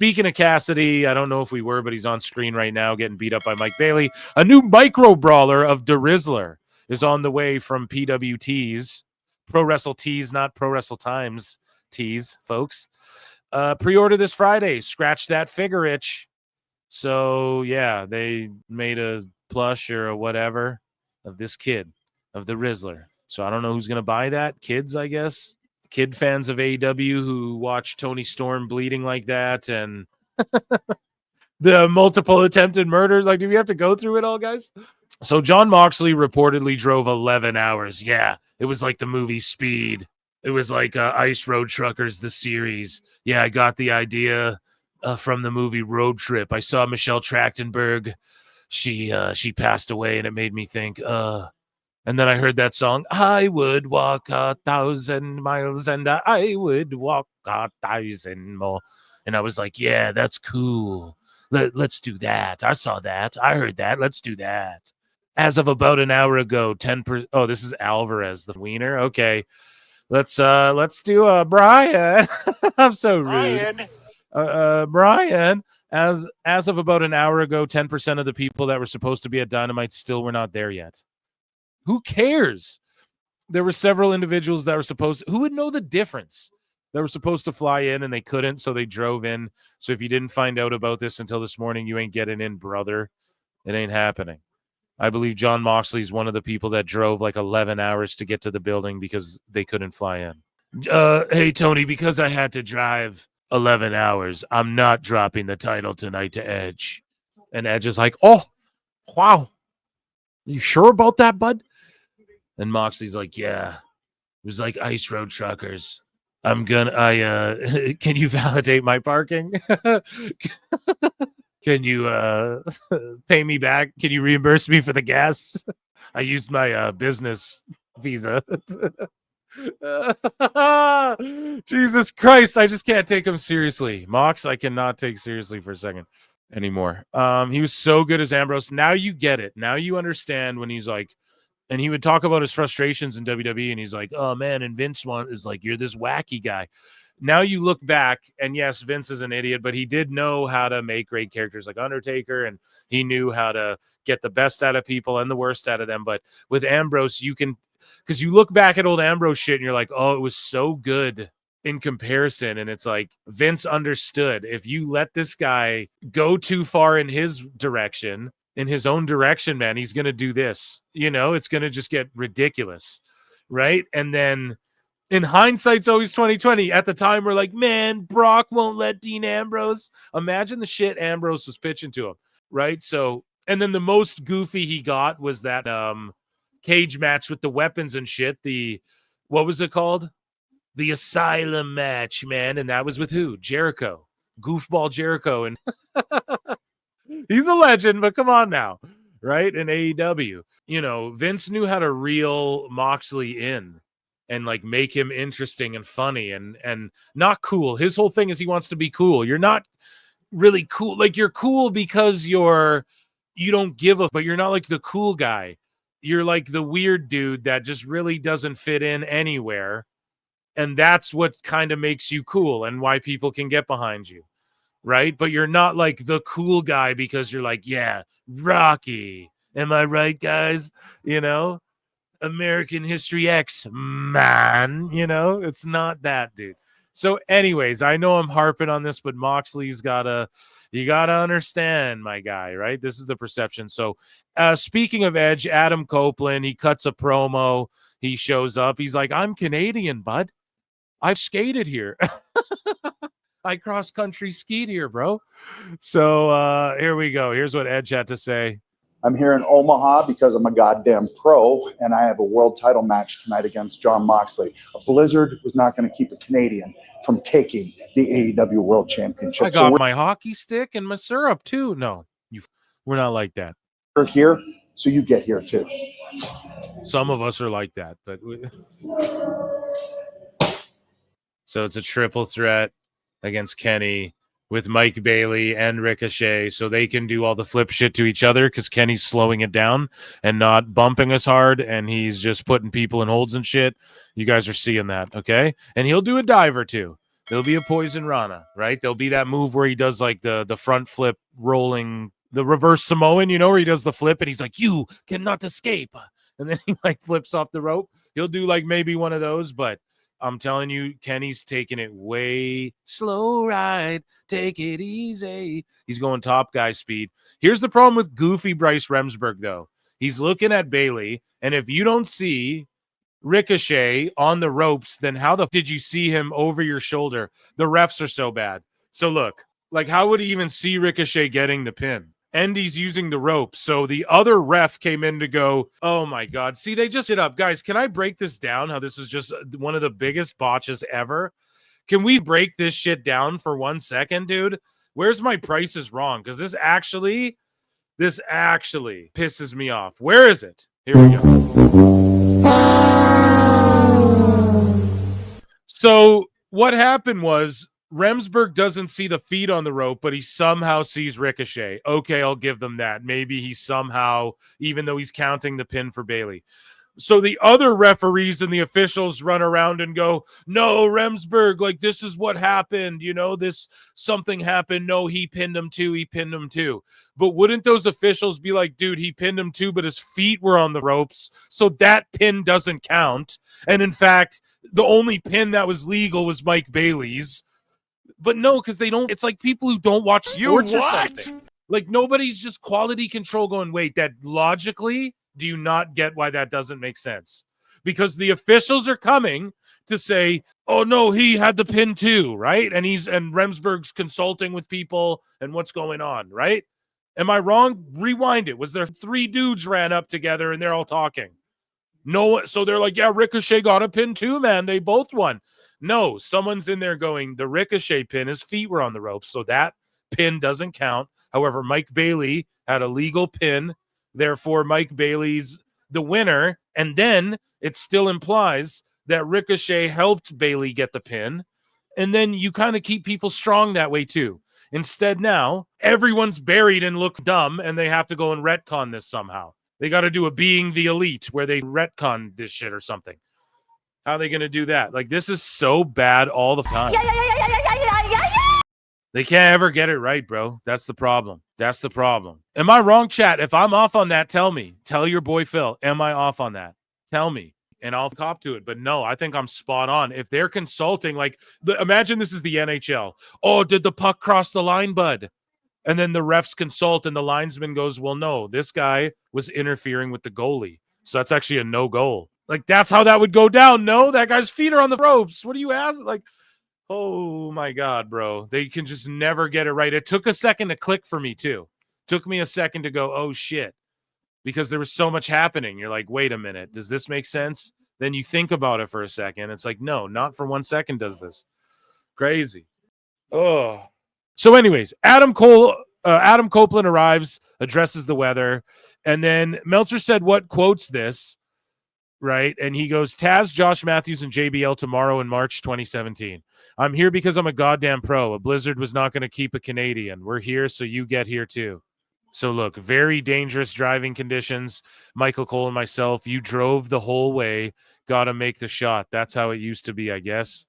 speaking of Cassidy, I don't know if we were, but he's on screen right now getting beat up by Mike Bailey. A new micro brawler of the Rizzler is on the way from PWT's. Pro Wrestle Tees, not Pro Wrestle Times tees, folks. Pre-order this Friday. Scratch that figure itch. So, yeah, they made a plush or a whatever of this kid, of the Rizzler. So I don't know who's going to buy that. Kids, I guess. Kid fans of AEW who watch Tony Storm bleeding like that and the multiple attempted murders. Like, do we have to go through it all, guys? So Jon Moxley reportedly drove 11 hours. Yeah, it was like the movie Speed. It was like Ice Road Truckers, the series. Yeah, I got the idea from the movie Road Trip. I saw Michelle Trachtenberg. She passed away, and it made me think, and then I heard that song, I would walk 1,000 miles, and I would walk 1,000 more. And I was like, yeah, that's cool. Let's do that. I saw that. I heard that. Let's do that. As of about an hour ago, 10%. Oh, this is Alvarez, the wiener. Okay. Let's do Brian. I'm so rude. Brian, as of about an hour ago, 10% of the people that were supposed to be at Dynamite still were not there yet. Who cares? There were several individuals that were supposed to, who would know the difference? They were supposed to fly in and they couldn't, so they drove in. So if you didn't find out about this until this morning, you ain't getting in, brother. It ain't happening. I believe Jon Moxley is one of the people that drove like 11 hours to get to the building because they couldn't fly in. Hey, Tony, because I had to drive 11 hours, I'm not dropping the title tonight to Edge. And Edge is like, oh, wow. You sure about that, bud? And Moxley's like, yeah. It was like Ice Road Truckers. Can you validate my parking? Can you pay me back? Can you reimburse me for the gas? I used my business visa. Jesus Christ, I just can't take him seriously. Mox, I cannot take seriously for a second anymore. He was so good as Ambrose. Now you get it. Now you understand when he's like, and he would talk about his frustrations in WWE, and he's like, oh man, and Vince is like, you're this wacky guy. Now you look back, and yes, Vince is an idiot, but he did know how to make great characters like Undertaker, and he knew how to get the best out of people and the worst out of them. But with Ambrose, you can, because you look back at old Ambrose shit, and you're like, oh, it was so good in comparison. And it's like, Vince understood, if you let this guy go too far in his direction, in his own direction, man, he's going to do this. You know, it's going to just get ridiculous, right? And then in hindsight's always 2020. At the time, we're like, man, Brock won't let Dean Ambrose. Imagine the shit Ambrose was pitching to him, right? So, and then the most goofy he got was that cage match with the weapons and shit. What was it called? The Asylum match, man. And that was with who? Jericho. Goofball Jericho. And he's a legend, but come on now, right? In AEW. You know, Vince knew how to reel Moxley in and like make him interesting and funny and not cool. His whole thing is he wants to be cool. You're not really cool. Like, you're cool because you don't give a, but you're not like the cool guy. You're like the weird dude that just really doesn't fit in anywhere. And that's what kind of makes you cool and why people can get behind you. Right? But you're not like the cool guy because you're like, yeah, Rocky. Am I right, guys? You know? American History X, man, you know, it's not that, dude. So anyways, I know I'm harping on this, but Moxley's you gotta understand, my guy, right? This is the perception. So speaking of Edge, Adam Copeland, he cuts a promo. He shows up. He's like, I'm Canadian, bud. I've skated here. I cross-country skied here, bro. So here we go. Here's what Edge had to say. I'm here in Omaha because I'm a goddamn pro, and I have a world title match tonight against Jon Moxley. A blizzard was not going to keep a Canadian from taking the AEW World Championship. I got my hockey stick and my syrup, too. No, we're not like that. We're here, so you get here, too. Some of us are like that. But so it's a triple threat against Kenny with Mike Bailey and Ricochet, so they can do all the flip shit to each other because Kenny's slowing it down and not bumping us hard, and he's just putting people in holds and shit. You guys are seeing that, okay? And he'll do a dive or two. There'll be a Poison Rana, right? There'll be that move where he does like the front flip rolling, the reverse Samoan, where he does the flip and he's like, you cannot escape. And then he like flips off the rope. He'll do like maybe one of those, but I'm telling you, Kenny's taking it way slow ride. Take it easy. He's going top guy speed. Here's the problem with goofy Bryce Remsburg, though. He's looking at Bailey, and if you don't see Ricochet on the ropes, then how the did you see him over your shoulder? The refs are so bad. So look, like how would he even see Ricochet getting the pin? And he's using the rope. So the other ref came in to go, oh my God. See, they just hit up. Guys, can I break this down? How this is just one of the biggest botches ever? Can we break this shit down for 1 second, dude? Where's my Price is Wrong? Because this actually pisses me off. Where is it? Here we go. So what happened was Remsburg doesn't see the feet on the rope, but he somehow sees Ricochet. Okay, I'll give them that. Maybe he somehow, even though he's counting the pin for Bailey. So the other referees and the officials run around and go, no, Remsburg, like this is what happened. This something happened. No, he pinned him too. He pinned him too. But wouldn't those officials be like, dude, he pinned him too, but his feet were on the ropes. So that pin doesn't count. And in fact, the only pin that was legal was Mike Bailey's. But no, because they don't. It's like people who don't watch sports or something. Like nobody's just quality control going, wait, that logically, do you not get why that doesn't make sense? Because the officials are coming to say, oh no, he had the pin too, right? And Remsburg's consulting with people and what's going on, right? Am I wrong? Rewind it. Was there 3 dudes ran up together and they're all talking? No, so they're like, yeah, Ricochet got a pin too, man. They both won. No, someone's in there going, the Ricochet pin, his feet were on the ropes, so that pin doesn't count. However, Mike Bailey had a legal pin. Therefore, Mike Bailey's the winner. And then it still implies that Ricochet helped Bailey get the pin. And then you kind of keep people strong that way too. Instead, now everyone's buried and look dumb, and they have to go and retcon this somehow. They got to do a Being the Elite where they retcon this shit or something. How are they going to do that? Like, this is so bad all the time. They can't ever get it right, bro. That's the problem. That's the problem. Am I wrong, chat? If I'm off on that, tell me. Tell your boy Phil, am I off on that? Tell me, and I'll cop to it. But no, I think I'm spot on. If they're consulting, like, imagine this is the NHL. Oh, did the puck cross the line, bud? And then the refs consult, and the linesman goes, well, no, this guy was interfering with the goalie. So that's actually a no goal. Like, that's how that would go down. No, that guy's feet are on the ropes. What do you ask? Like, oh, my God, bro. They can just never get it right. It took a second to click for me, too. Took me a second to go, oh, shit. Because there was so much happening. You're like, wait a minute. Does this make sense? Then you think about it for a second. It's like, no, not for 1 second does this. Crazy. Oh. So anyways, Adam Copeland arrives, addresses the weather. And then Meltzer said, what quotes this? Right. And he goes, Taz, Josh Matthews, and JBL tomorrow in March 2017. I'm here because I'm a goddamn pro. A blizzard was not going to keep a Canadian. We're here, so you get here too. So look, very dangerous driving conditions. Michael Cole and myself, you drove the whole way. Got to make the shot. That's how it used to be, I guess.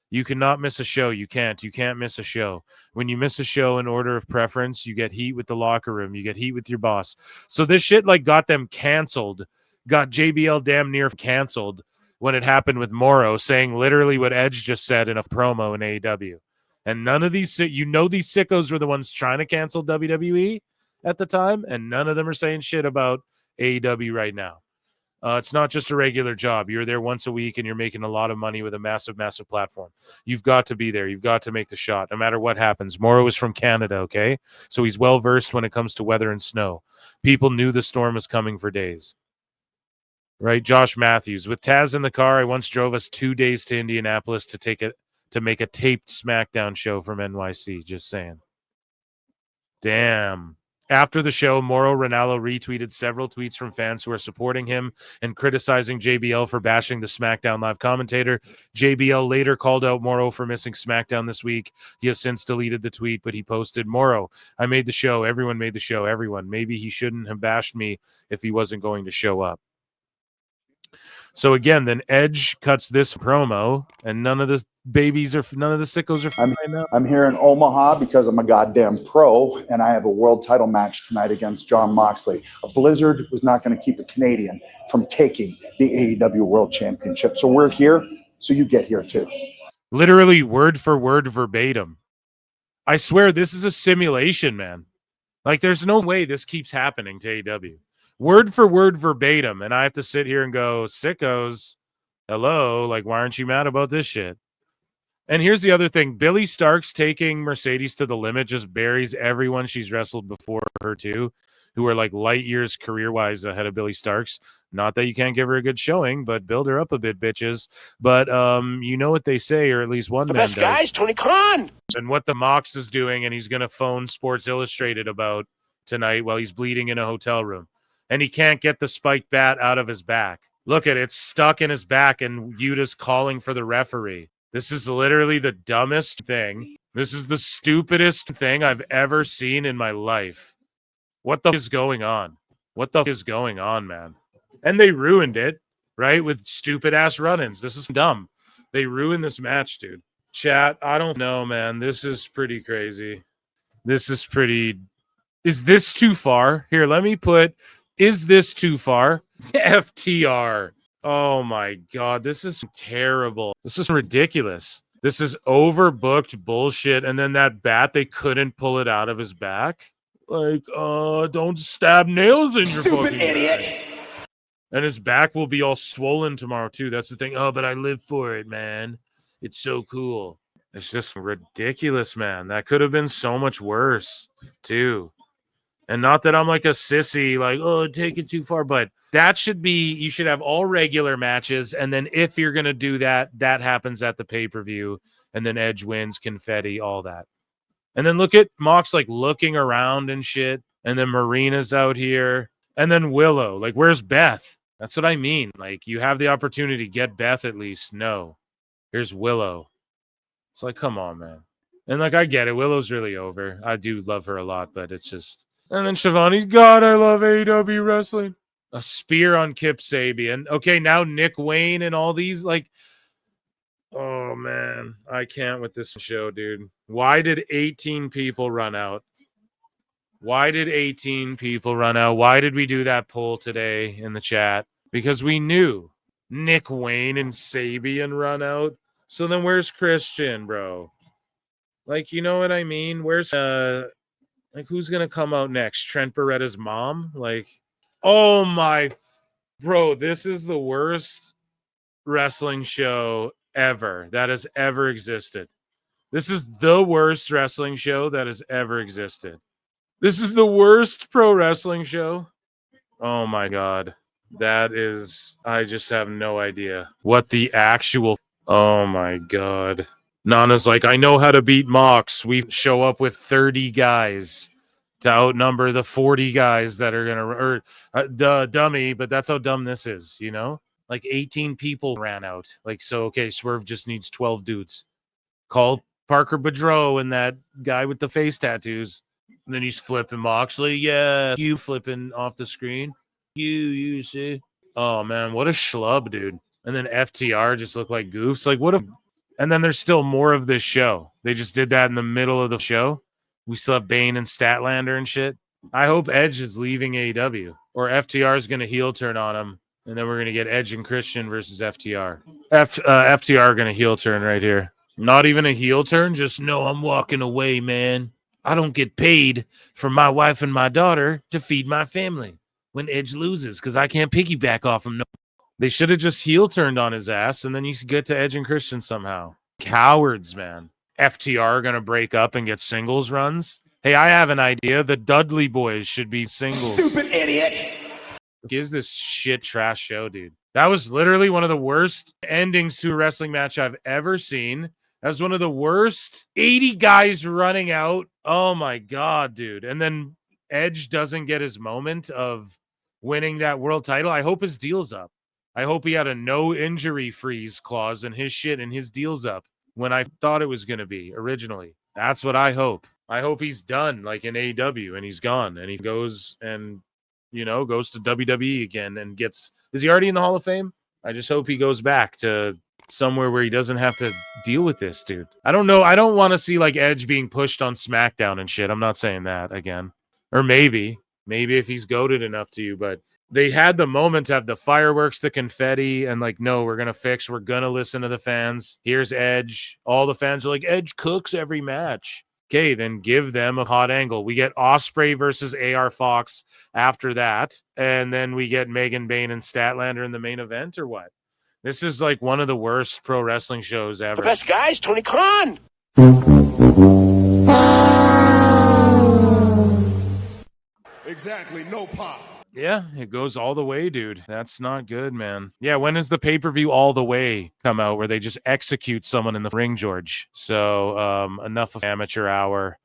You cannot miss a show. You can't miss a show. When you miss a show in order of preference, you get heat with the locker room. You get heat with your boss. So this shit like got them canceled. Got JBL damn near canceled when it happened with Mauro, saying literally what Edge just said in a promo in AEW. And none of these, these sickos were the ones trying to cancel WWE at the time, and none of them are saying shit about AEW right now. It's not just a regular job. You're there once a week, and you're making a lot of money with a massive, massive platform. You've got to be there. You've got to make the shot, no matter what happens. Mauro is from Canada, okay? So he's well-versed when it comes to weather and snow. People knew the storm was coming for days. Right, Josh Matthews. With Taz in the car, I once drove us 2 days to Indianapolis to make a taped SmackDown show from NYC. Just saying. Damn. After the show, Mauro Ranallo retweeted several tweets from fans who are supporting him and criticizing JBL for bashing the SmackDown live commentator. JBL later called out Mauro for missing SmackDown this week. He has since deleted the tweet, but he posted, Mauro, I made the show. Everyone made the show. Everyone. Maybe he shouldn't have bashed me if he wasn't going to show up. So again, then Edge cuts this promo, and none of the sickos are finding out. I'm here in Omaha because I'm a goddamn pro, and I have a world title match tonight against Jon Moxley. A blizzard was not going to keep a Canadian from taking the AEW World Championship. So we're here, so you get here too. Literally word for word verbatim. I swear this is a simulation, man. Like, there's no way this keeps happening to AEW. Word for word verbatim, and I have to sit here and go, sickos, hello, like, why aren't you mad about this shit? And here's the other thing. Billy Starks taking Mercedes to the limit just buries everyone she's wrestled before her, too, who are, like, light years career-wise ahead of Billy Starks. Not that you can't give her a good showing, but build her up a bit, bitches. But you know what they say, or at least one man does. The best guy is Tony Khan! And what the Mox is doing, and he's going to phone Sports Illustrated about tonight while he's bleeding in a hotel room. And he can't get the spiked bat out of his back. Look at it, it's stuck in his back, and Yuta's calling for the referee. This is literally the dumbest thing. This is the stupidest thing I've ever seen in my life. What the is going on? What the is going on, man? And they ruined it, right? With stupid-ass run-ins. This is dumb. They ruined this match, dude. Chat, I don't know, man. This is pretty crazy. This is pretty... Is this too far? Here, let me put... Is this too far? FTR. Oh my God, this is terrible. This is ridiculous. This is overbooked bullshit. And then that bat, they couldn't pull it out of his back. Like, don't stab nails in your fucking idiot. Back. And his back will be all swollen tomorrow too. That's the thing. Oh, but I live for it, man. It's so cool. It's just ridiculous, man. That could have been so much worse too. And not that I'm like a sissy, like, oh, take it too far, but that should be, you should have all regular matches. And then if you're going to do that, that happens at the pay-per-view. And then Edge wins, confetti, all that. And then look at Mox, like, looking around and shit. And then Marina's out here. And then Willow. Like, where's Beth? That's what I mean. Like, you have the opportunity. Get Beth at least. No. Here's Willow. It's like, come on, man. And, like, I get it. Willow's really over. I do love her a lot, but it's just... And then Shivani's, God, I love AEW wrestling. A spear on Kip Sabian. Okay, now Nick Wayne and all these, like... Oh, man. I can't with this show, dude. Why did 18 people run out? Why did 18 people run out? Why did we do that poll today in the chat? Because we knew Nick Wayne and Sabian run out. So then where's Christian, bro? Like, you know what I mean? Where's... Like, who's going to come out next? Trent Beretta's mom? Like, oh my... Bro, this is the worst wrestling show ever that has ever existed. This is the worst wrestling show that has ever existed. This is the worst pro wrestling show. Oh my God. That is... I just have no idea what the actual... Oh my God. Nana's like, I know how to beat Mox. We show up with 30 guys to outnumber the 40 guys that are going to, dummy, but that's how dumb this is, you know? Like 18 people ran out. Like, so, okay, Swerve just needs 12 dudes. Call Parker Boudreaux and that guy with the face tattoos. And then he's flipping Moxley. Yeah, you flipping off the screen. You see? Oh, man, what a schlub, dude. And then FTR just look like goofs. Like, what a... And then there's still more of this show. They just did that in the middle of the show. We still have Bane and Statlander and shit. I hope Edge is leaving AEW. Or FTR is going to heel turn on him. And then we're going to get Edge and Christian versus FTR. FTR going to heel turn right here. Not even a heel turn. Just, no, I'm walking away, man. I don't get paid for my wife and my daughter to feed my family when Edge loses because I can't piggyback off him. No. They should have just heel turned on his ass, and then you get to Edge and Christian somehow. Cowards, man. FTR are going to break up and get singles runs. Hey, I have an idea. The Dudley Boys should be singles. Stupid idiot. What is this shit trash show, dude? That was literally one of the worst endings to a wrestling match I've ever seen. That was one of the worst. 80 guys running out. Oh, my God, dude. And then Edge doesn't get his moment of winning that world title. I hope his deal's up. I hope he had a no injury freeze clause in his shit and his deal's up when I thought it was going to be originally. That's what I hope. I hope he's done like in AEW and he's gone and he goes and, you know, goes to WWE again and gets... Is he already in the Hall of Fame? I just hope he goes back to somewhere where he doesn't have to deal with this, dude. I don't know. I don't want to see like Edge being pushed on SmackDown and shit. I'm not saying that again. Or maybe if he's goated enough to you, but they had the moment to have the fireworks, the confetti, and like, no, we're going to listen to the fans. Here's Edge. All the fans are like, Edge cooks every match. Okay, then give them a hot angle. We get Ospreay versus AR Fox after that. And then we get Megan Bayne and Statlander in the main event, or what? This is like one of the worst pro wrestling shows ever. The best guys, Tony Khan. Exactly, no pop. Yeah, it goes all the way, dude. That's not good, man. Yeah, when does the pay-per-view All the Way come out where they just execute someone in the ring, George? So, enough of amateur hour.